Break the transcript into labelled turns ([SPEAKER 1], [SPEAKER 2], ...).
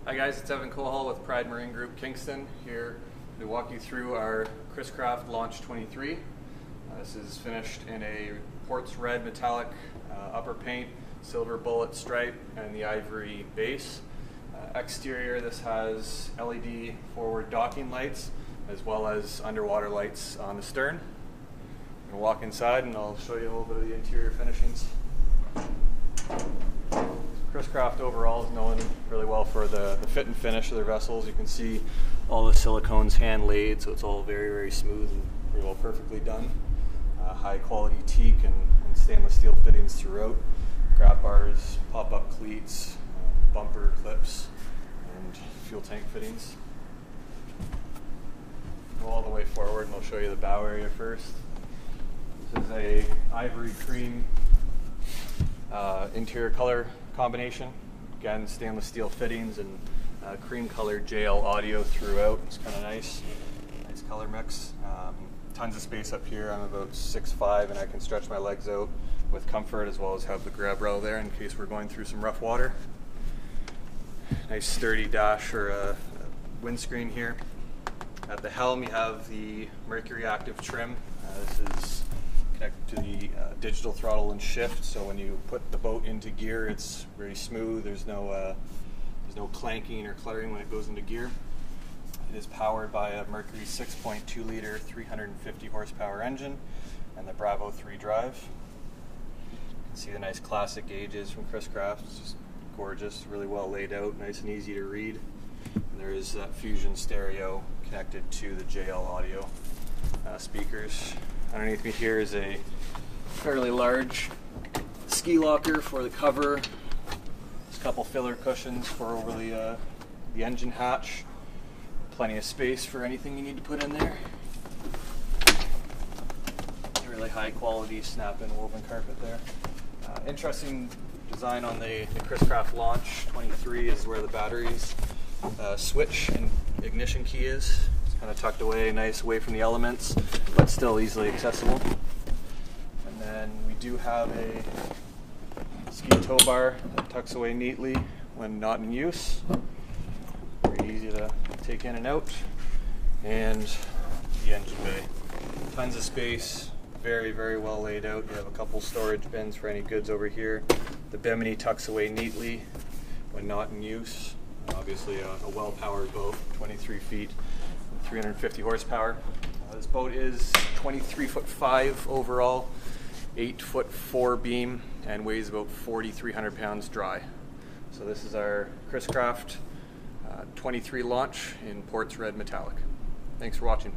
[SPEAKER 1] Hi guys, it's Evan Kohal with Pride Marine Group Kingston here to walk you through our Chris-Craft Launch 23. This is finished in a quartz red metallic upper paint, silver bullet stripe, and the ivory base. Exterior, this has LED forward docking lights as well as underwater lights on the stern. We'll walk inside and I'll show you a little bit of the interior finishings. Chris-Craft overall is known really well for the fit and finish of their vessels. You can see all the silicones hand laid, so it's all very, very smooth and pretty well perfectly done. High quality teak and stainless steel fittings throughout. Grab bars, pop-up cleats, bumper clips, and fuel tank fittings. Go all the way forward and I'll show you the bow area first. This is a ivory cream interior color combination. Again, stainless steel fittings and cream colored JL audio throughout. It's kind of nice color mix. Tons of space up here. I'm about 6'5" and I can stretch my legs out with comfort, as well as have the grab rail there in case we're going through some rough water. Nice sturdy dash or windscreen here. At the helm you have the Mercury active trim. This is connected to the digital throttle and shift, so when you put the boat into gear it's very smooth. There's no clanking or cluttering when it goes into gear. It is powered by a Mercury 6.2 liter 350 horsepower engine and the Bravo 3 drive. You can see the nice classic gauges from Chris-Craft. It's just gorgeous, really well laid out, nice and easy to read. And there is that Fusion stereo connected to the JL audio speakers. Underneath me here is a fairly large ski locker for the cover. There's a couple filler cushions for over the engine hatch. Plenty of space for anything you need to put in there. A really high quality snap-in woven carpet there. Interesting design on the Chris-Craft Launch 23 is where the batteries switch and ignition key is. It's kind of tucked away, nice away from the elements, but still easily accessible. And then we do have a ski tow bar that tucks away neatly when not in use. Very easy to take in and out. And the engine bay. Tons of space, very, very well laid out. You have a couple storage bins for any goods over here. The bimini tucks away neatly when not in use. Obviously a well-powered boat, 23 feet, 350 horsepower. This boat is 23'5" overall, 8'4" beam, and weighs about 4,300 pounds dry. So this is our Chris-Craft 23 launch in Quartz Red Metallic. Thanks for watching.